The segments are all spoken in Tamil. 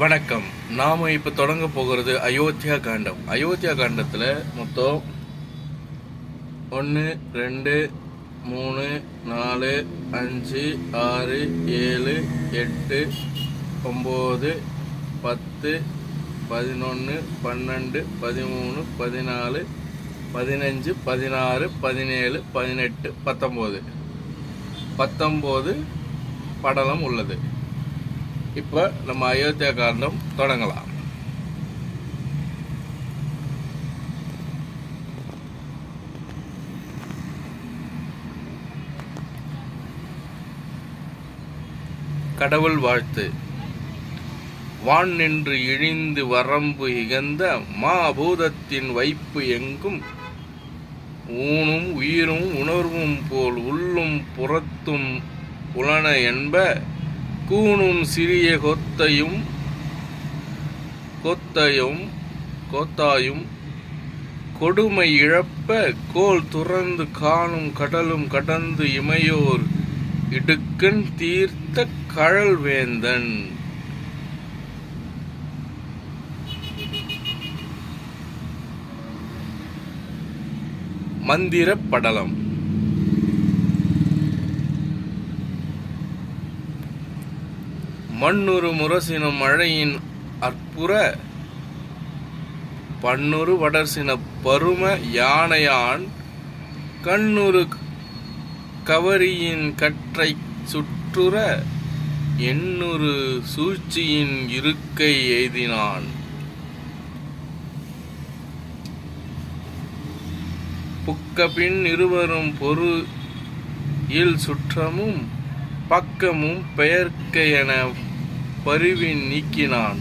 வணக்கம். நாம் இப்போ தொடங்க போகிறது அயோத்தியா காண்டம். அயோத்தியா காண்டத்தில் மொத்தம் 1 2 3 4 5 6 7 8 9 10 11 12 13 14 15 16 17 18 19 படலம் உள்ளது. இப்போ நம்ம அயோத்தியா காண்டம் தொடங்கலாம். கடவுள் வாழ்த்து. வான் நின்று இழிந்து வரம்பு இகந்த மாபூதத்தின் வைப்பு எங்கும் ஊனும் உயிரும் உணர்வும் போல் உள்ளும் புறத்தும் உளன என்ப கூனும் சிறிய கோத்தாயும் கொடுமை இழப்ப கோல் துறந்து காணும் கடலும் கடந்து இமையோர் இடுக்கண் தீர்த்த கழல் வேந்தன். மந்திர படலம். மண்ணுறு முரசினும் மழையின் அற்புற பன்னுறு வடர்சின பரும யானையான் கண்ணுறு கவரியின் கற்றை சுற்றுற எண்ணுறு சூழ்ச்சியின் இருக்கை எய்தினான். புக்கபின் இருவரும் பொரு இல் சுற்றமும் பக்கமும் பெயர்க்க என பரிவின் நீக்கினான்.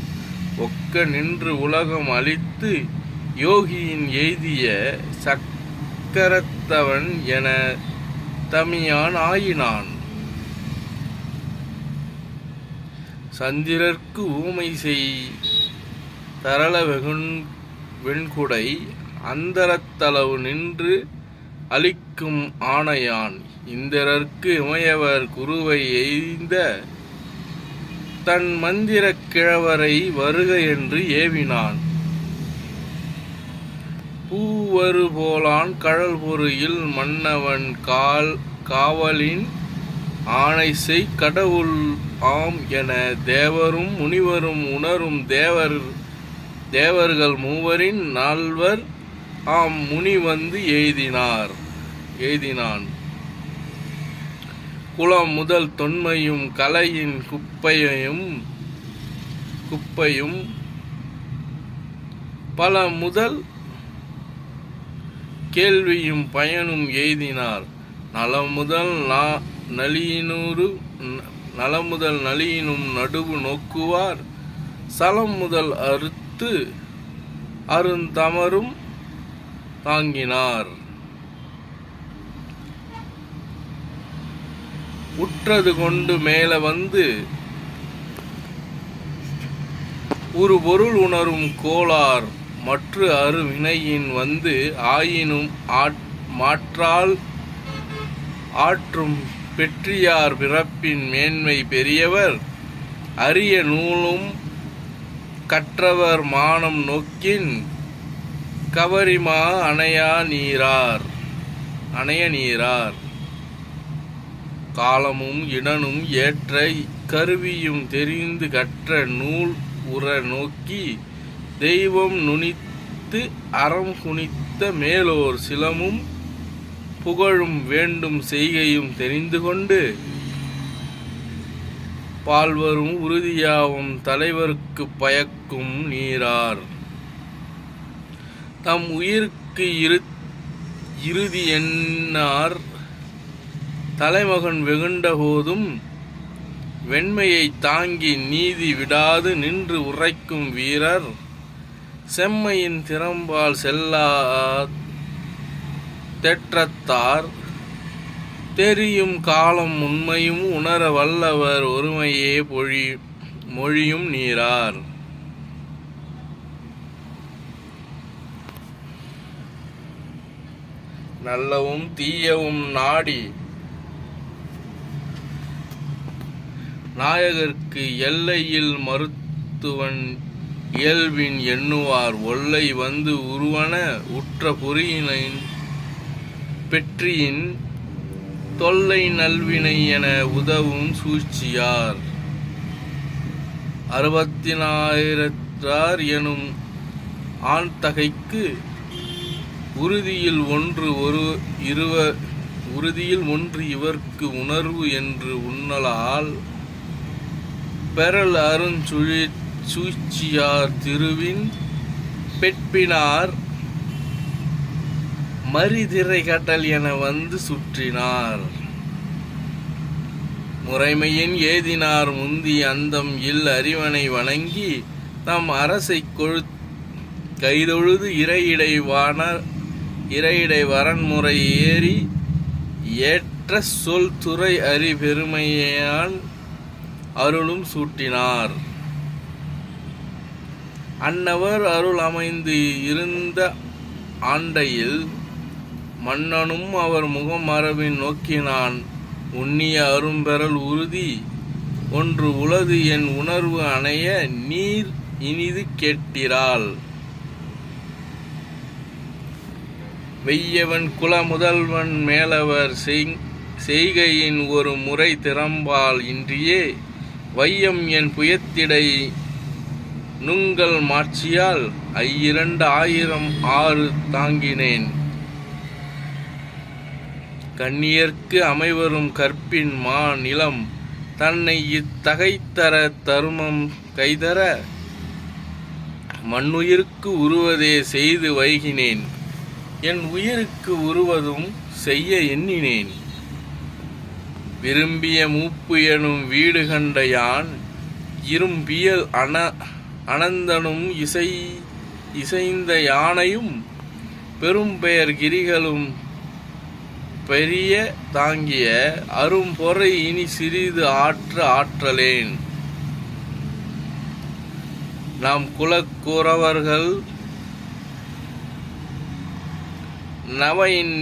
ஒக்க நின்று உலகம் அளித்து யோகியின் எய்திய சக்கரத்தவன் என தமியான் ஆயினான். சந்திரர்க்கு ஊமை செய் தரள வெண்குடை அந்தரத்தளவு நின்று அளிக்கும் ஆணையான். இந்திரர்க்கு இமையவர் குருவை எய்ந்த தன் மந்திர கிழவரை வருக என்று ஏவினான். பூவரு போலான் கழல் பொறியில் மன்னவன் காவலின் ஆணை செய் கடவுள் ஆம் என தேவரும் முனிவரும் உணரும் தேவர்கள் மூவரின் நால்வர் ஆம் முனி வந்து எய்தினான். குளம் முதல் தொன்மையும் கலையின் குப்பையும் பல முதல் கேள்வியும் பயனும் எய்தினார். நலமுதல் நலியினும் நடுவு நோக்குவார் சலம் முதல் அறுத்து அருந்தமரும் தாங்கினார். உற்றது கொண்டு மேல வந்து ஒரு பொருள் உணரும் கோளார் மற்ற அருவினையின் வந்து ஆயினும் மாற்றால் ஆற்றும் பெற்றியார் பிறப்பின் மேன்மை பெரியவர் அரிய நூலும் கற்றவர் மானம் நோக்கின் கவரிமா அணைய நீரார். காலமும் இடனும் ஏற்ற கருவியும் தெரிந்து கற்ற நூல் உற நோக்கி தெய்வம் நுனித்து அறம் குனித்த மேலோர் சிலமும் புகழும் வேண்டும் செய்கையும் தெரிந்து கொண்டு பால்வரும் உறுதியாவும் தலைவர்க்கு பயக்கும் நீரார். தம் உயிருக்கு இறுதி எண்ணார் தலைமகன் வெகுண்ட போதும் வெண்மையை தாங்கி நீதி விடாது நின்று உரைக்கும் வீரர் செம்மையின் திறம்பால் செல்லா தெற்றத்தார் தெரியும் காலம் உண்மையும் உணர வல்லவர் ஒருமையே மொழியும் நீரார். நல்லவும் தீயவும் நாடி நாயகர்க்கு எல்லையில் அறத்துவன் இயல்பின் எண்ணுவார் ஒல்லை வந்து உருவன உற்ற பொறியினின் பெற்றியின் தொல்லை நல்வினை என உதவும் சூழ்ச்சியார் 64,000 எனும் ஆண்தகைக்கு உறுதியில் ஒன்று இவர்க்கு உணர்வு என்று உண்ணலால் பெறல் சூழ்ச்சியார் திருவின் பெற்பினார் மரிதிரை கடல் என வந்து சுற்றினார் முறைமையின் ஏதினார் முந்தி அந்தம் அறிவனை வணங்கி தம் அரசை கைதொழுது இறையிடை வரன்முறை ஏறி ஏற்ற சொல் துறை அறி பெருமையான் அருளும் சூட்டினார் அன்னவர் அருள் அமைந்து இருந்த ஆண்டையில் மன்னனும் அவர் முகம் மரபின் நோக்கினான் உன்னிய அரும்பெறல் உறுதி ஒன்று உளது என் உணர்வு அணைய நீர் இனிது கேட்டிரால் வெய்யவன் குல முதல்வன் மேலவர் செய்கையின் ஒரு முறை திறம்பால் இன்றியே வையம் என் புயத்திடை நுங்கள் மாட்சியால் 2,000 தாங்கினேன் கண்ணியர்க்கு அமைவரும் கற்பின் மா நிலம் தன்னை இத்தகைத்தர தருமம் கைதர மண்ணுயிருக்கு உருவதே செய்து வைகினேன் என் உயிருக்கு உருவதும் செய்ய எண்ணினேன் விரும்பிய மூப்பு எனும் வீடு கண்ட யான் இரும்பியல் அனந்தனும் இசைந்த யானையும் பெரும்பெயர் கிரிகளும் பெரிய தாங்கிய அரும்பொறை இனி சிறிது ஆற்றலேன் நாம் குலக்கூறவர்கள் நவையின்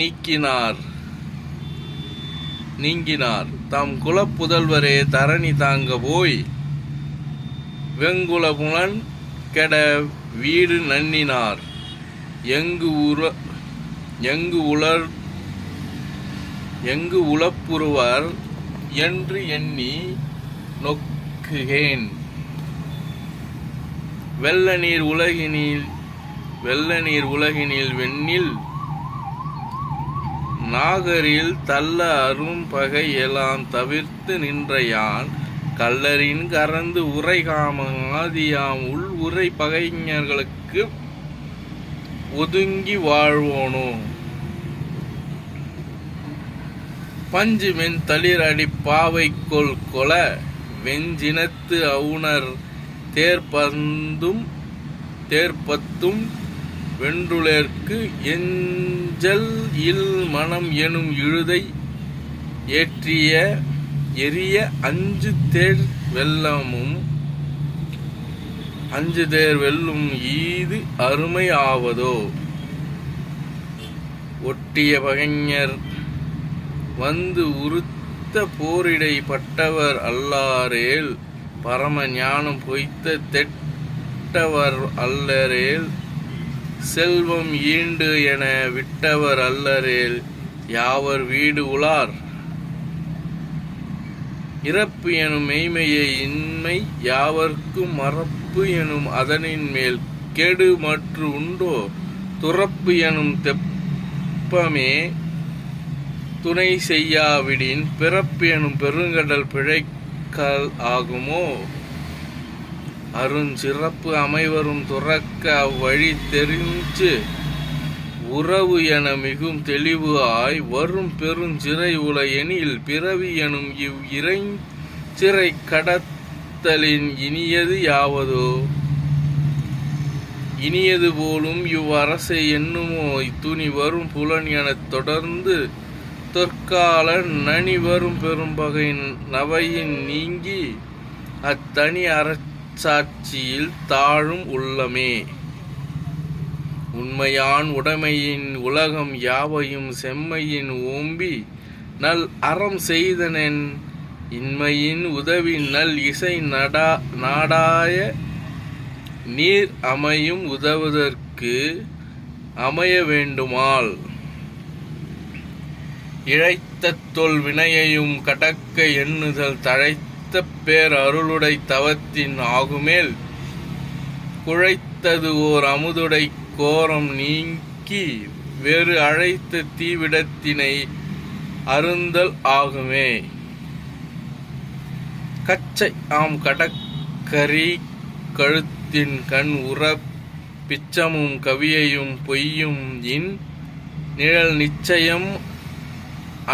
நீங்கினார் தாம் குலப்புதல்வரே தரணி தாங்க போய் வெங்குல புலன் கெட வீடு நன்னினார் எங்கு உளப்புறுவர் என்று எண்ணி நோக்குகேன் வெள்ள நீர் உலகினில் வெண்ணில் நாகரில் தள்ள அரும் பகை எல்லாம் தவிர்த்து நின்ற யான் கல்லரின் கறந்து உரைகாம ஆதியாம் உள் உரை பகைஞர்களுக்கு ஒதுங்கி வாழ்வோனோ பஞ்சு மென் தளிரடி பாவை கொல வெஞ்சினத்து அவுணர் தேர்ப்பத்தும் வென்றுளேற்கு எஞ்சல் மனம் எனும் இழுதை எரிய 5 தேர் வெல்லும் ஈது அருமை ஆவதோ ஒட்டிய பகைஞர் வந்து உறுத்த போரிடை பட்டவர் அல்லாரேல் பரம ஞானம் பொய்த்த தெட்டவர் அல்லரேல் செல்வம் ஈண்டு என விட்டவர் அல்லரேல் யாவர் வீடு உளார் இறப்பு எனும் மெய்மையை இன்மை யாவர்க்கும் மறப்பு எனும் அதனின் மேல் கெடு மற்று உண்டோ துறப்பு எனும் தெப்பமே துணை செய்யாவிடின் பிறப்பு எனும் பெருங்கடல் பிழைக்கல் ஆகுமோ அருஞ்சிறப்பு அமைவரும் துறக்க அவ்வழி தெரிஞ்சு உறவு என மிகும் தெளிவு ஆய் வரும் பெருஞ்சிறை உல எனில் பிறவி எனும் சிறை கடத்தலின் இனியது யாவதோ இனியது போலும் இவ்வரசை எண்ணுமோ துணி வரும் புலன் எனத் தொடர்ந்து தொற்கால நனி வரும் பெரும்பகை நவையின் நீங்கி அத்தனி அறச்சாட்சியில் தாழும் உள்ளமே உண்மையான் உடைமையின் உலகம் யாவையும் செம்மையின் ஓம்பி நல் அறம் செய்தனென் இன்மையின் உதவி நல் இசை நாடாய நீர் அமையும் உதவுதற்கு அமைய வேண்டுமால் இழைத்த தொல் வினையையும் கடக்க எண்ணுதல் தழைத்த பேர் அருளுடை தவத்தின் ஆகுமேல் குழைத்தது ஓர் அமுதுடை கோரம் நீக்கி வேறு அழைத்த தீவிடத்தினை அருந்தல் ஆகுமே. கச்சை ஆம் கடற்கரி கழுத்தின் கண் உற பிச்சமும் கவியையும் பொய்யும் இன் நிழல் நிச்சயம்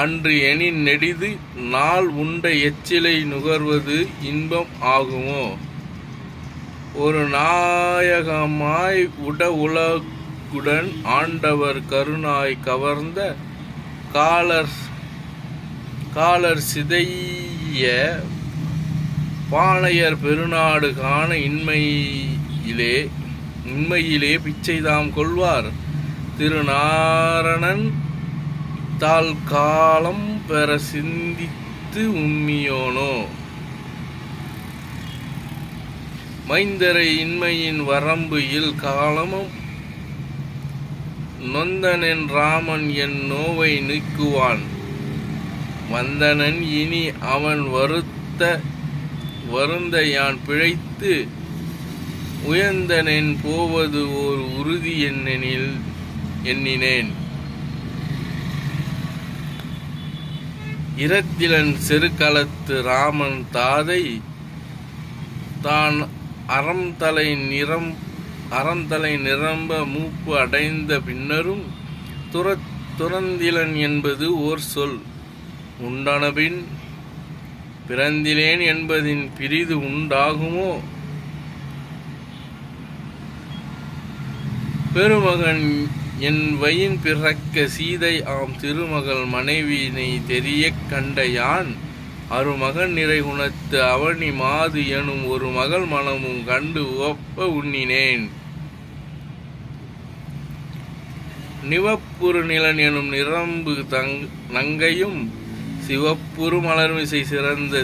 அன்று எனின் நெடிது நாள் உண்ட எச்சிலை நுகர்வது இன்பம் ஆகுமோ. ஒரு நாயகமாய் உலகுடன் ஆண்டவர் கருணாய் கவர்ந்த காலர் சிதைய பாளையர் பெருநாடு காண இன்மையிலே பிச்சைதாம் கொள்வார் திருநாரணன் தால் காலம் பெற சிந்தித்து உண்மியோனோ. மைந்தரை இன்மையின் வரம்பு இல் காலமும் நொந்தனன் ராமன் என் நோவை நீக்குவான் வந்தனன் இனி அவன் வருந்த யான் பிழைத்து உயர்ந்தனன் போவது ஓர் உறுதி எண்ணினேன். இரத்திலன் செருக்களத்து ராமன் தாதை தான் அறந்தலை நிரம்ப மூப்பு அடைந்த பின்னரும் துறந்திலன் என்பது ஓர் சொல் உண்டானபின் பிறந்திலேன் என்பதின் பிரிது உண்டாகுமோ. பெருமகன் என் வயின் பிறக்க சீதை ஆம் திருமகள் மனைவியினை தெரிய கண்ட யான் அருமகன் நிறை குணத்து அவனி மாது எனும் ஒரு மகள் மனமும் கண்டு ஒப்ப உண்ணினேன். நிவப்புறு நிலன் எனும் நிரம்பு நங்கையும் சிவப்புறு மலர்மிசை சிறந்த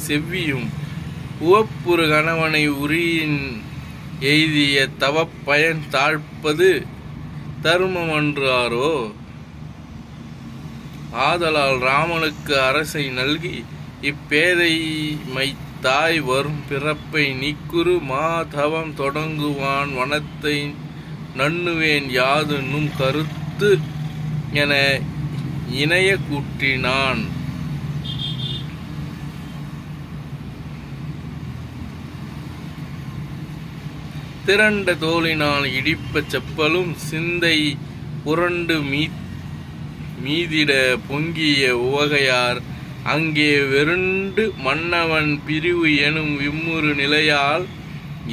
செவ்வியும் உவப்புறு கணவனை உரியின் எய்திய தவப் பயன் தாழ்ப்பது தருமமன்று ஆரோ. ஆதலால் ராமனுக்கு அரசை நல்கி இப்பேதைமை தாய் வரும் பிறப்பை நீக்குறு மாதவம் தொடங்குவான் வனத்தை நண்ணுவேன் யாது நும் கருத்து என இணைய கூற்றினான். திரண்ட தோளினால் இடிப்ப செப்பலும் சிந்தை புரண்டு மீதிட பொங்கிய உவகையார் அங்கே வெருண்டு மன்னவன் பிரிவு எனும் விம்முறு நிலையால்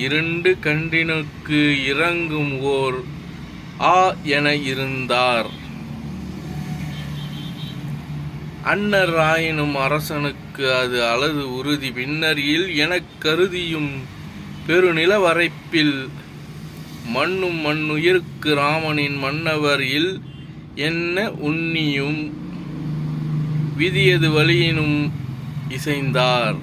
இருண்டு கண்டினுக்கு இறங்கும் ஓர் என இருந்தார். அன்னர் ஆயினும் அரசனுக்கு அது அலது உறுதி பின்னர் இல் எனக் கருதியும் பெருநில வரைப்பில் மண்ணும் மண்ணுயிருக்கு ராமனின் மன்னவர் இல் என்ன உன்னியும் விதியது வழியினும் இசைந்தார்.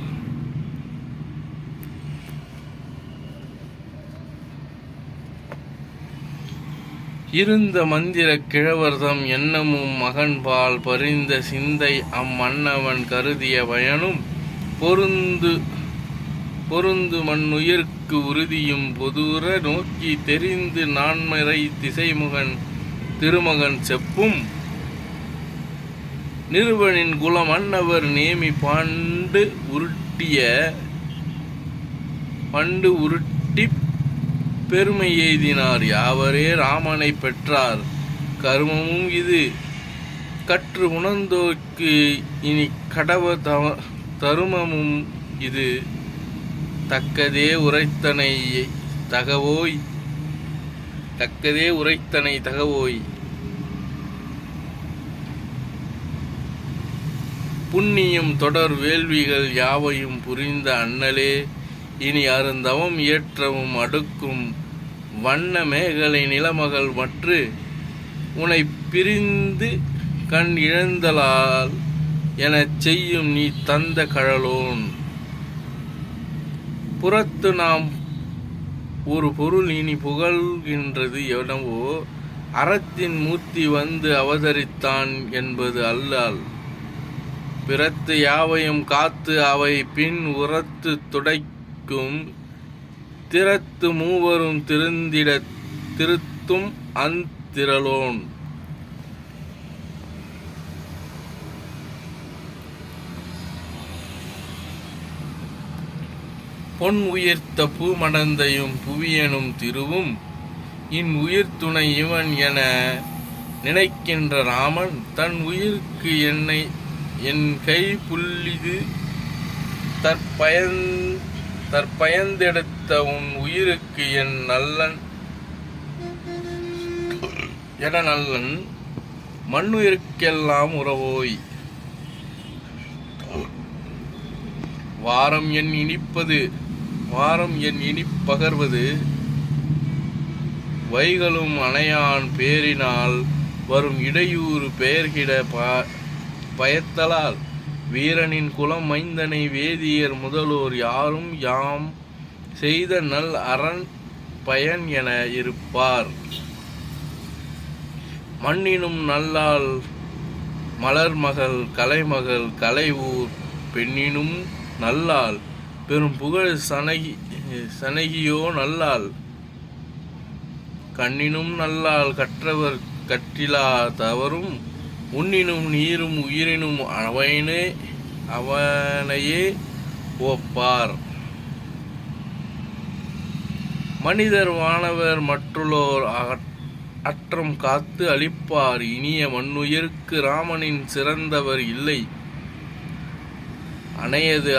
இருந்த மந்திர கிழவர்தம் எண்ணமும் மகன்பால் பரிந்த சிந்தை அம்மன்னவன் கருதிய பயனும் பொருந்து மண்ணுயிர்க்கு உறுதியும் பொதுர நோக்கி தெரிந்து நான்மறை திசைமுகன் திருமகன் செப்பும் நிறுவனின் குல மன்னவர் நேமி பாண்டு உருட்டி பெருமை எய்தினார். யாவரே ராமனை பெற்றார் கருமமும் இது கற்று உணர்ந்தோர்க்கு இனி கடவ தருமமும் இது தக்கதே உரைத்தனை தகவோய். புண்ணியம் தொடர் வேள்விகள் யாவையும் புரிந்த அண்ணலே இனி அருந்தவம் இயற்றவும் அடுக்கும் வண்ண மேகலை நிலமகள் மற்று உனை பிரிந்து கண் இழந்தலால் எனச் செய்யும் நீ தந்த கழலோன். புறத்து நாம் ஒரு பொருள் இனி புகழ்கின்றது எனவோ அறத்தின் மூர்த்தி வந்து அவதரித்தான் என்பது அல்லால் பிறத்து யாவையும் காத்து அவை பின் உரத்து துடைக்கும் திறத்து மூவரும் திருந்திட திருத்தும் அந்திரலோன். பொன் உயிர்த்த பூமடந்தையும் புவியனும் திருவும் இன் உயிர் துணை இவன் என நினைக்கின்ற ராமன் தன் உயிருக்கு என்னை என் கை புல்லிது தற்பயந்தெடுத்த உன் உயிருக்கு என் நல்லன் என நல்லன் மண்ணுயிருக்கெல்லாம் உறவோய். வாரம் என் இனிப்பகர்வது வைகளும் அணையான் பேரினால் வரும் இடையூறு பெயர்கிட பயத்தலால் வீரனின் குலம் மைந்தனை வேதியர் முதலோர் யாரும் யாம் செய்த நல் அரண் பயன் என இருப்பார். மண்ணினும் நல்லால் மலர்மகள் கலைமகள் கலைஊர் பெண்ணினும் நல்லால் பெரும் புகழ் சனகியோ நல்லால் கண்ணினும் நல்லால் கற்றவர் கற்றிலா தவறும் உண்ணினும் நீரும் உயிரினும் அவனையே ஒப்பார். மனிதர் வானவர் மற்றுள்ளோர் அற்றம் காத்து அளிப்பார் இனிய மண்ணுயிருக்கு ராமனின் சிறந்தவர் இல்லை. அணையது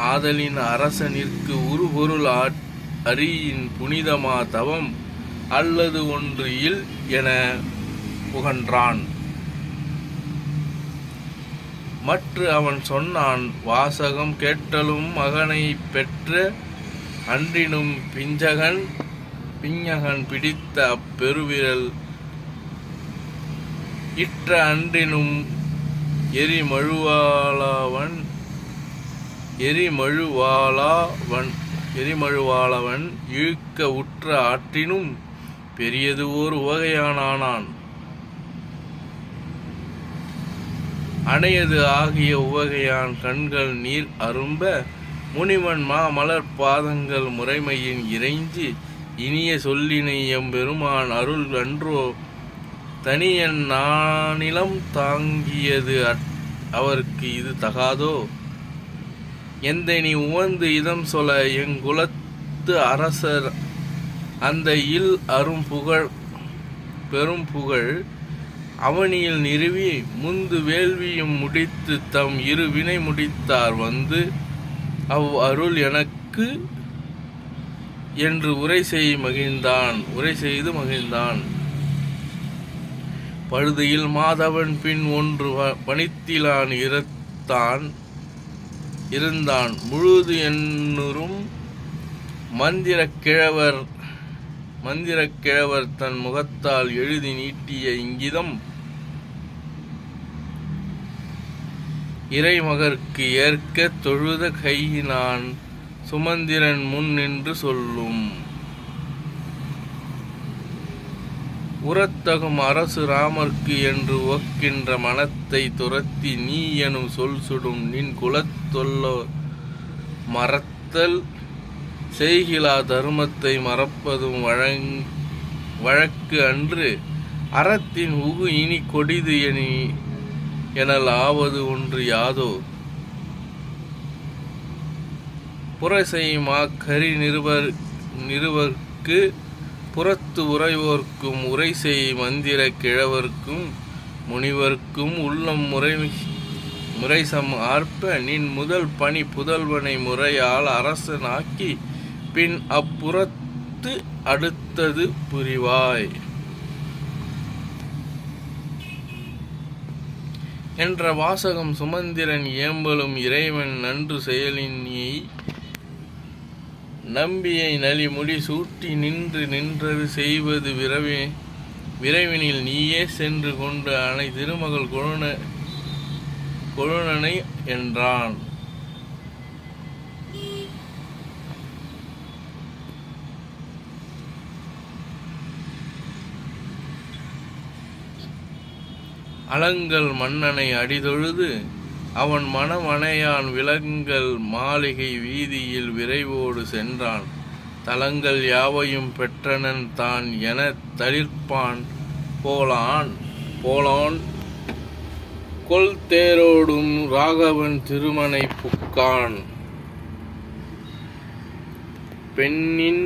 ஆதலின் அரசனிற்கு உருபொருள் அரியின் புனிதமா தவம் அல்லது ஒன்று இல் என புகன்றான். மற்ற அவன் சொன்னான் வாசகம் கேட்டலும் மகனை பெற்ற அன்றினும் பிஞ்சகன் பிடித்த அப்பெருவிரல் இற்ற அன்றினும் எரிமழுவாளவன் இழுக்க உற்ற ஆற்றினும் பெரியது ஓர் உவகையானான். அணையது ஆகிய உவகையான் கண்கள் நீர் அரும்ப முனிவன் மலர் பாதங்கள் முறைமையின் இறைஞ்சி இனிய சொல்லினை எம்பெருமான் அருள் அன்றோ தனியன் நானிலம் தாங்கியது அவருக்கு இது தகாதோ. எந்த நீ உவந்து இதம் சொல எங்குலத்து அரசர் அந்த இல் அரும் பெரும் புகழ் அவனியில் நிறுவி முந்து வேள்வியும் முடித்து தம் இரு வினை முடித்தார் வந்து அவ் அருள் எனக்கு என்று உரை செய்து மகிழ்ந்தான். பழுதியில் மாதவன் பின் ஒன்று பணித்திலான் இருந்தான் முழுது என்னும் மந்திரக் கிழவர் தன் முகத்தால் எழுதி நீட்டிய இங்கிதம் இறைமகற்கு ஏற்க தொழுத கையினான் சுமந்திரன் முன் நின்று சொல்லும். உரத்தகும் அரசு ராமர்க்கு என்று ஒக்கின்ற மனத்தை துரத்தி நீ எனும் சொல் சுடும் நின் குலத்தொல்ல மறத்தல் செய்கிலா தருமத்தை மறப்பதும் வழக்கு அன்று அறத்தின் உகு இனி கொடிது எனல் ஆவது ஒன்று யாதோ. புறசெய்மா கரி நிறுவர்க்கு புறத்து உரைவோர்க்கும் உரை செய் மந்திர கிழவர்க்கும் முனிவர்க்கும் உள்ளம் முறைசம் ஆர்ப்ப நின் முதல் பணி புதல்வனை முறையால் அரசன் ஆக்கி பின் அப்புறத்து அடுத்தது புரிவாய் என்ற வாசகம் சுமந்திரன் ஏம்பலும் இறைவன் நன்று செயலினை நம்பியை நலி முடி சூட்டி நின்றது செய்வது விரைவினில் நீயே சென்று கொண்டு அணை திருமகள் கொழுனனை என்றான். அலங்கல் மன்னனை அடிதொழுது அவன் மனமனையான் விலங்கல் மாளிகை வீதியில் விரைவோடு சென்றான். தலங்கள் யாவையும் பெற்றனன் தான் எனத் தளிர்ப்பான் போலான் கொல் தேரோடும் ராகவன் திருமனை புக்கான். பெண்ணின்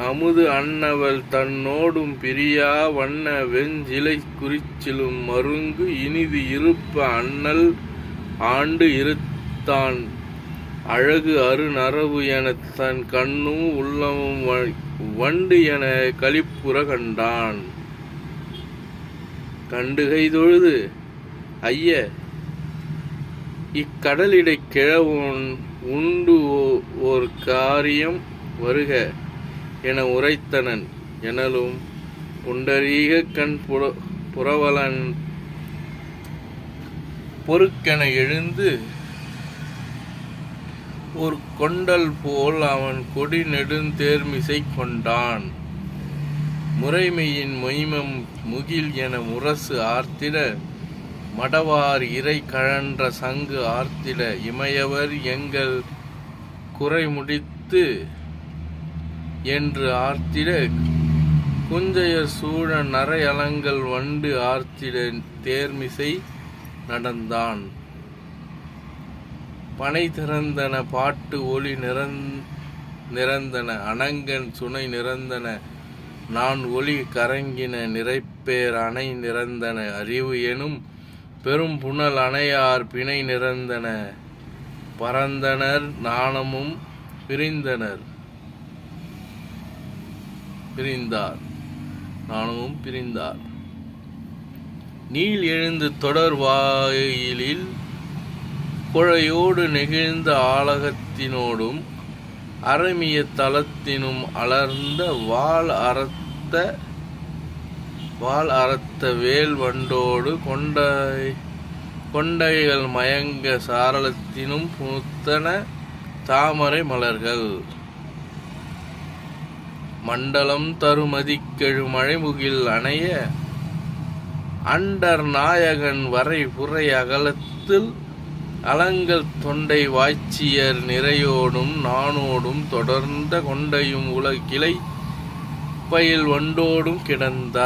அமுது அன்னவள் தன்னோடும் பிரியா வண்ண வெஞ்சிலை குறிச்சிலும் மருங்கு இனிது இருப்ப அண்ணல் ஆண்டு இருத்தான் அழகு அரு நரவு எனத் தன் கண்ணும் உள்ளமும் வண்டு என களிப்புற கண்டான். கண்டுகை தொழுது ஐய இக்கடலிடை கிழவோன் உண்டு ஓர் காரியம் வருக என உரைத்தனன் எனலும் புண்டரீக கண் புரவலன் பொறுக்கென எழுந்து ஒரு கொண்டல் போல் அவன் கொடி நெடுந்தேர்மிசை கொண்டான். முறைமையின் மொய்மம் முகில் என முரசு ஆர்த்திட மடவார் இறை கழன்ற சங்கு ஆர்த்திட இமையவர் எங்கள் குறை முடித்து என்று ஆர்த்திட குஞ்சையர் சூழ நரை அலங்கல் வண்டு ஆர்த்திட தேர்மிசை நடந்தான். பனை திறந்தன பாட்டு ஒளி நிறந்தன அணங்கன் சுனை நிறந்தன நான் ஒளி கரங்கின நிறைப்பேர் அணை நிறந்தன அறிவு எனும் பெரும் புனல் அணையார் பிணை நிறந்தன பரந்தனர் நாணமும் பிரிந்தார். நீள் எழுந்து தொடர் வாயிலில் குழையோடு நெகிழ்ந்த ஆலகத்தினோடும் அரமிய தலத்தினும் அலர்ந்த வால் அறத்த வேல் வண்டோடு கொண்டைகள் மயங்க சாரளத்தினும் புத்தன தாமரை மலர்கள் மண்டலம் தருமதிக்கெழு மழைமுகில் அணைய அண்டர் நாயகன் வரை புரை அகலத்தில் அலங்கல் தொண்டை வாய்ச்சியர் நிறையோடும் நானோடும் தொடர்ந்த கொண்டையும் உலகிளை பயில் வண்டோடும் கிடந்த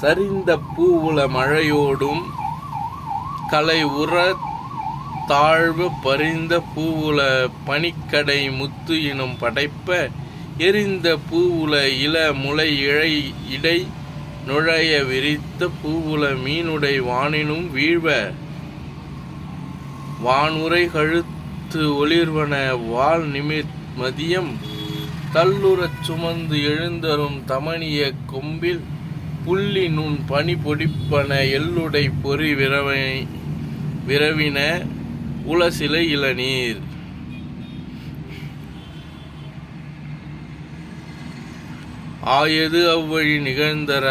சரிந்த பூவுல மழையோடும் கலை உற தாழ்வு பரிந்த பூவுல பனிக்கடை முத்து இனும் படைப்ப எரிந்த பூவுல இள முளை இழை இடை நுழைய விரித்த பூவுல மீனுடை வானினும் வீழ்வ வானுரை கழுத்து ஒளிர்வன வால் மதியம் தள்ளுறச் சுமந்து எழுந்தரும் தமணிய கொம்பில் புள்ளி நுண் பனி பொடிப்பன எள்ளுடை பொறி விரவின உலசிலை இளநீர். ஆயது அவ்வழி நிகழ்ந்தர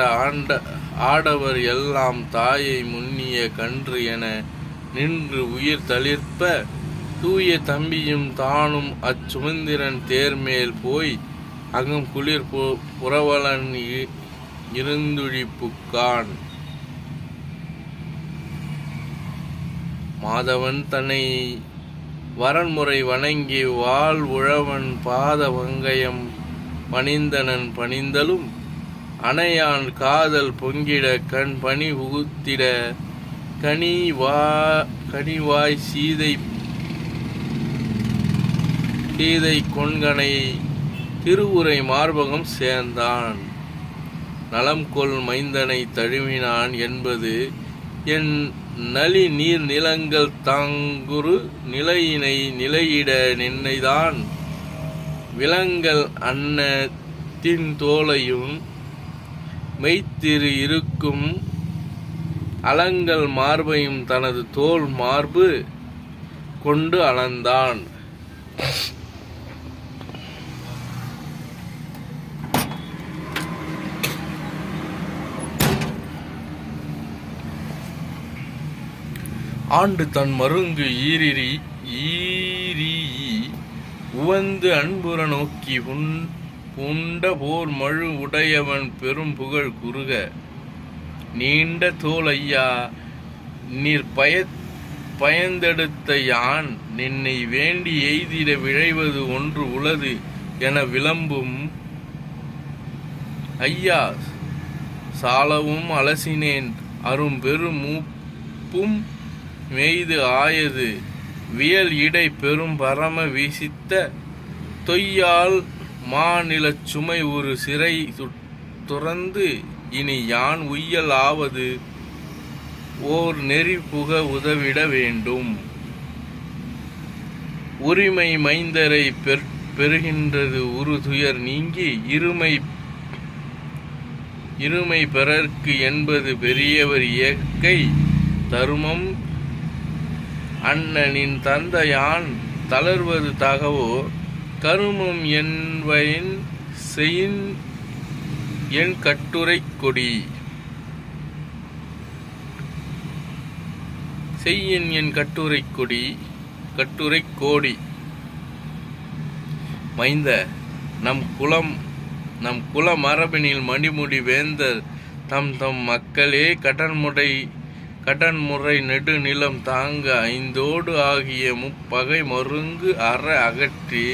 ஆடவர் எல்லாம் தாயை முன்னிய கன்று என நின்று உயிர் தளிர்ப்ப தூய தம்பியும் தானும் அச்சுமந்திரன் தேர்மேல் போய் அங்கும் குளிர் புரவலன் இருந்துழிப்புக்கான். மாதவன் தன்னை வரன்முறை வணங்கி வாழ் உழவன் பாத வங்கயம் பணிந்தனன் பணிந்தலும் அணையான் காதல் பொங்கிட கண் பனி புகுத்திட கனிவாய் சீதை கொண்கனை திருவுரை மார்பகம் சேர்ந்தான். நலம் கொள் மைந்தனை தழுவினான் என்பது என் நலி நீர் நிலங்கள் தாங்குரு நிலையினை நிலையிட நின்னைதான் விலங்கல் அன்னத்தின் தோலையும் மெய்த்திரு இருக்கும் அலங்கல் மார்பையும் தனது தோல் மார்பு கொண்டு அளந்தான். ஆண்டு தன் மருங்கு ஈரி உவந்து அன்புற நோக்கி உண்ட போர் மழு உடையவன் பெரும் புகழ் குறுக நீண்ட தோள் ஐயா, நீர் பயந்தெடுத்த யான் நின்னை வேண்டி எய்திட விழைவது ஒன்று உளது என விளம்பும் ஐயா, சாலவும் அலசினேன் அரும்பெரு மூப்பும் மெய்து ஆயது வியல் இடை பெரும் பரம வீசித்த தொய்யால் மாநிலச் சுமை ஒரு சிறை துறந்து இனி யான் உய்யல் ஆவது ஓர் நெறி புக உதவிட வேண்டும். உரிமை மைந்தரை பெறுகின்றது உரு துயர் நீங்கி இருமை பிறர்க்கு என்பது பெரியவர் இயற்கை தருமம் அண்ணனின் தந்தையான் தளர்வது தகவோ கருமம் என்பயின் செயின் என் கட்டுரை கொடி செய்யின் என் கட்டுரை கோடி மைந்த நம் குல மரபினில் மணிமுடி வேந்தர் தம் மக்களே கடன்முறை நெடுநிலம் தாங்க ஐந்தோடு ஆகிய முப்பகை மருங்கு அற அகற்றி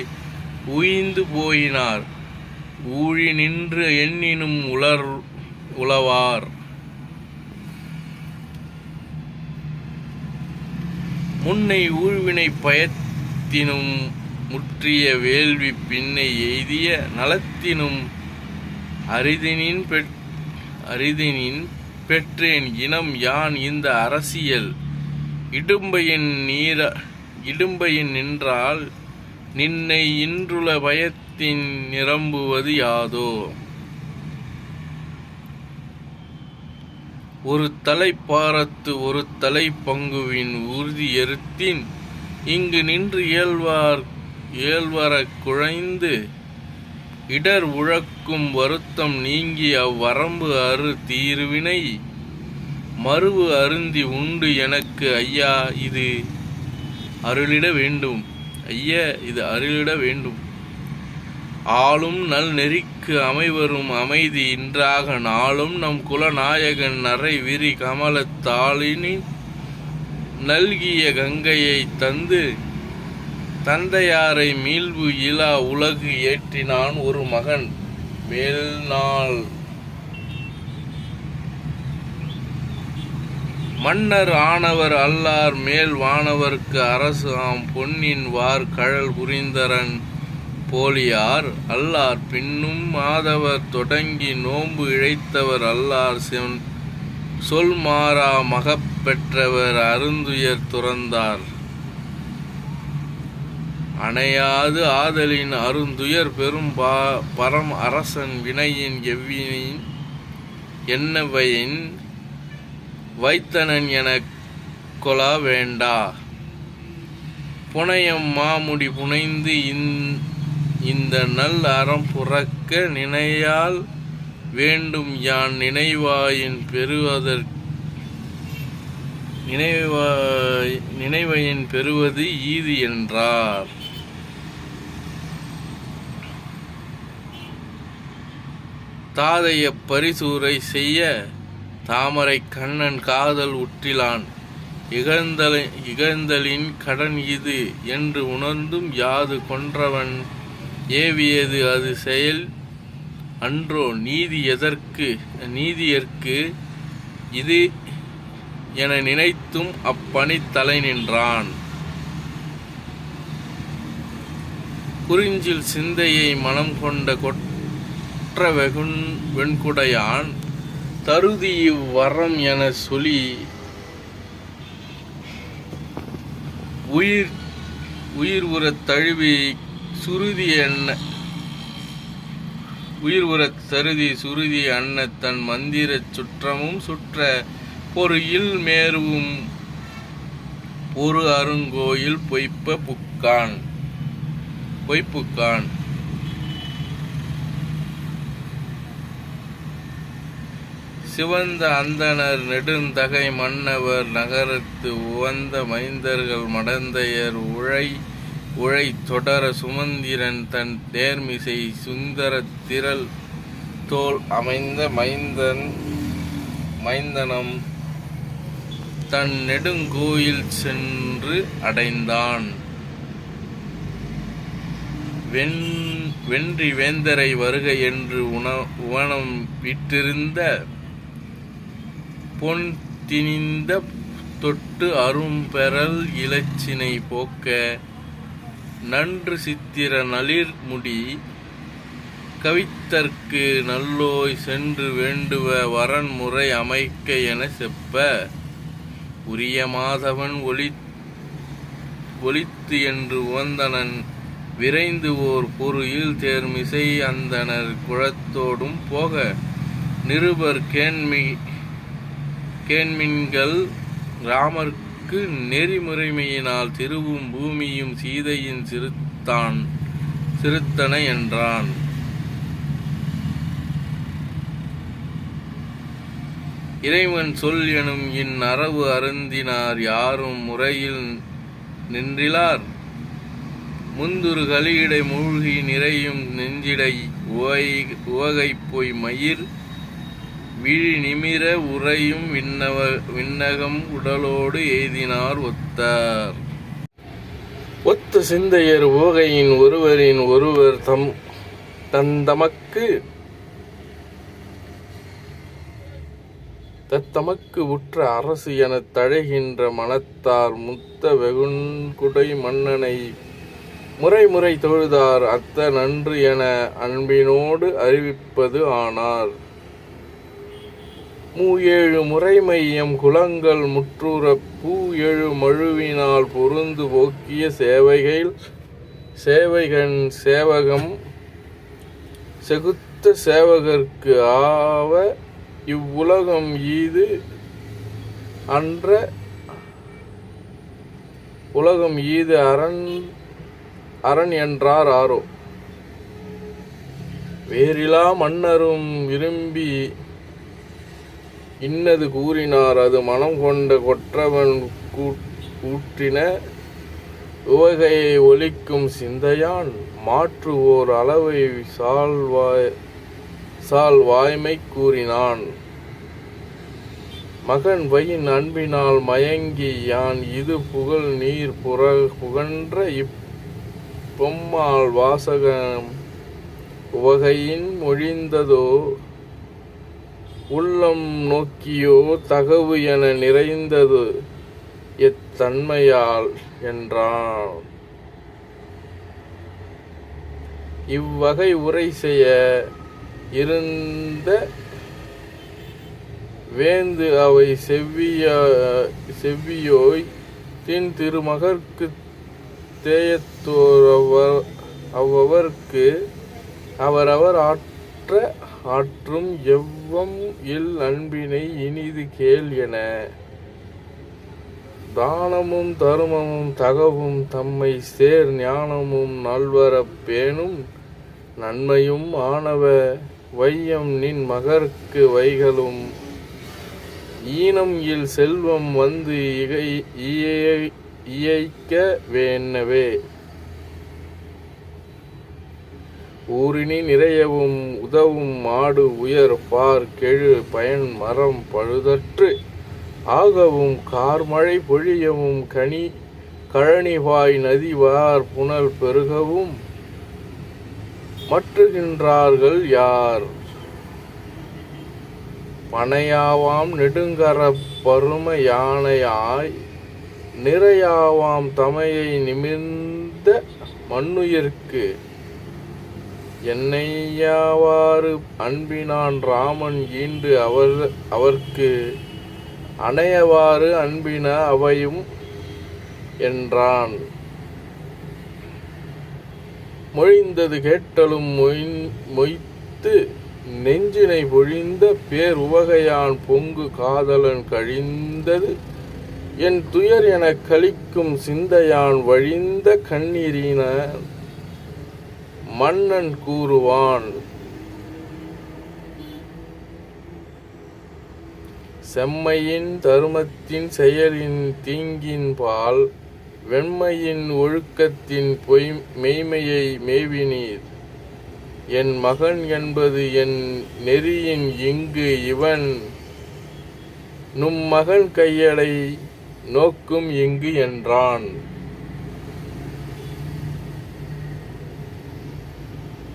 உய்ந்து போயினார் ஊழி நின்று எண்ணினும் உளவார். முன்னை ஊழ்வினை பயத்தினும் முற்றிய வேள்வி பின்னை எய்திய நலத்தினும் அரிதினின் பெற்றேன் இனம் யான் இந்த அரசியல் இடும்பையின் நின்றால் நின்னை இன்றுள பயத்தின் நிரம்புவது யாதோ. ஒரு தலைப்பாரத்து ஒரு தலை பங்குவின் உறுதி எருத்தின் இங்கு நின்று இயல்வரக் குழைந்து இடர் உழக்கும் வருத்தம் நீங்கி அவ்வரம்பு அரு தீர்வினை மறுவு அருந்தி உண்டு எனக்கு ஐயா இது அருளிட வேண்டும். ஆளும் நல் நெறிக்கு அமைவரும் அமைதி இன்றாக நாளும் நம் குலநாயகன் நரை விரி கமலத்தாளினின் நல்கிய கங்கையை தந்து தந்தையாரை மீள்வு இலா உலகு ஏற்றினான் ஒரு மகன் மேல்நாள் மன்னர் ஆனவர் அல்லார் மேல் வானவர்க்கு அரசு ஆம் பொன்னின் வார் கழல் புரிந்தரன் போலியார் அல்லார் பின்னும் மாதவர் தொடங்கி நோன்பு இழைத்தவர் அல்லார் சொல் மாறா மகப்பெற்றவர் அருந்துயர் துறந்தார் அணையாது ஆதலின் அருந்துயர் பெரும் பரம் அரசன் வினையின் எவ்வினின் என்னவையின் வைத்தனன் எனக் கொலா வேண்டா. புனையம் மாமுடி புனைந்து இந்த நல் அறம் புறக்க நினையால் வேண்டும் யான் நினைவையின் பெறுவது ஈது என்றார். தாதைய பரிசூரை செய்ய தாமரை கண்ணன் காதல் உற்றிலான் இகழ்ந்தலின் கடன் இது என்று உணர்ந்தும் யாது கொன்றவன் ஏவியது அது செயல் அன்றோ நீதியற்கு இது என நினைத்தும் அப்பணி தலை நின்றான். குறிஞ்சில் சிந்தையை மனம் கொண்ட கொற்ற வெண்குடையான் தருதி இவ்வரம் என சொல்லி உயிர் உறத் தழுவி சுருதி அன்ன தன் மந்திரச் சுற்றமும் சுற்ற பொறியில் மேருவும் ஒரு அருங்கோயில் பொய்ப்புக்கான் சிவந்த அந்தணர் நெடுந்தகை மன்னவர் நகரத்து உவந்த மைந்தர்கள் மடந்தையர் உழை தொடர சுமந்திரன் தன் நேர்மிசை சுந்தர திரள் தோல் அமைந்த மைந்தன் மைந்தனம் தன் நெடுங்கோயில் சென்று அடைந்தான். வென்றி வேந்தரை வருக என்று உவனம் விட்டிருந்த பொன் திணிந்த தொட்டு அரும்பெறல் இலச்சினை போக்க நன்று சித்திர நளிர் முடி கவித்தற்கு நல்லோய் சென்று வேண்டுவ வரன் முறை அமைக்க என செப்ப உரிய மாதவன் ஒளித்து என்று உவந்தனன் விரைந்து ஓர் பொருயில் தேர்மிசை அந்தனர் குழத்தோடும் போக நிருபர் கேண்மின்கள் ராமர்க்கு நெறிமுறைமையினால் திருவும் பூமியும் சீதையின் சிறுத்தன என்றான். இறைவன் சொல் எனும் இந்நரவு அருந்தினார் யாரும் முறையில் நின்றிலார் முந்துரு கலியிடை மூழ்கி நிறையும் நெஞ்சிடை உவகை பொய் மயிர் விழி நிமிர உறையும் விண்ணகம் உடலோடு எய்தினார் ஒத்தார். ஒத்த சிந்தையர் உவகையின் ஒருவரின் ஒருவர் தத்தமக்கு உற்ற அரசு எனத் தழைகின்ற மனத்தார் முத்த வெகுண்குடை மன்னனை முறை தொழுதார் அத்த நன்று என அன்பினோடு அறிவிப்பது ஆனார். 37 முறைமையம் குலங்கள் முற்றுற 7 மழுவினால் பொருந்து போக்கிய சேவைகன் சேவகம் செகுத்த சேவகர்க்கு ஆவ இவ்வுலகம் ஈது அன்ற உலகம் ஈது அரண் என்றார் ஆரோ. வேறிலா மன்னரும் விரும்பி இன்னது கூறினார் அது மனம் கொண்ட கொற்றவன் கூற்றின உவகையை ஒலிக்கும் சிந்தையான் மாற்று ஓர் அளவை சால் வாய்மை கூறினான். மகன் வயின் அன்பினால் மயங்கி யான் இது புகழ் நீர் புகன்ற பொம்மாள் வாசகம் உவகையின் மொழிந்ததோ உள்ளம் நோக்கியோ தகவு என நிறைந்தது எத்தன்மையால் என்றான். இவ்வகை உரை செய்ய இருந்த வேந்து அவை செவ்வியோய் தின் திருமகற்கு தேயத்தோர் அவ்வவர்க்கு அவரவர் ஆற்றும் எவ்வம் இல் அன்பினை இனிது கேள் என தானமும் தருமமும் தகவும் தம்மை சேர் ஞானமும் நல்வரப் பேணும் நன்மையும் ஆனவ வையம் நின் மகற்கு வைகளும் ஈனம் இல் செல்வம் வந்து இயைக்க வேணவே ஊரினி நிறையவும் உதவும் மாடு உயர் பார் கெழு பயன் மரம் பழுதற்று ஆகவும் கார்மழை பொழியவும் கழனிவாய் நதிவார் புனல் பெருகவும் மற்றுகின்றார்கள் யார் பனையாவாம் நெடுங்கரப் பரும யானையாய் நிறையாவாம் தமையை நிமிர்ந்த மண்ணுயிர்க்கு என்னையாவாறு அன்பினான் ராமன் ஈண்டு அவர்க்கு அணையவாறு அன்பின அவையும் என்றான். மொழிந்தது கேட்டலும் மொய்த்து நெஞ்சினை பொழிந்த பேர் உவகையான் பொங்கு காதலன் கழிந்தது என் துயர் எனக் கழிக்கும் சிந்தையான் வழிந்த கண்ணீரின மன்னன் கூறுவான். செம்மையின் தருமத்தின் செயலின் தீங்கின் பால் வெண்மையின் ஒழுக்கத்தின் மெய்மையை மேவினீர் என் மகன் என்பது என் நெறியின் இங்கு இவன் நும் மகன் கையடை நோக்கும் இங்கு என்றான்.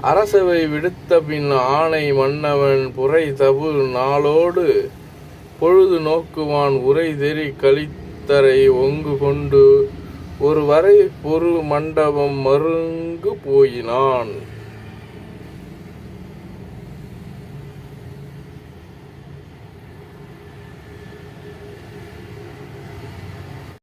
அரசவை விடுத்த பின் ஆணை மன்னவன் புரை தபு நாளோடு பொழுது நோக்குவான் உரை தெரி கலித்தரை ஒங்கு கொண்டு ஒரு வரை பொரு மண்டபம் மருங்கு போயினான்.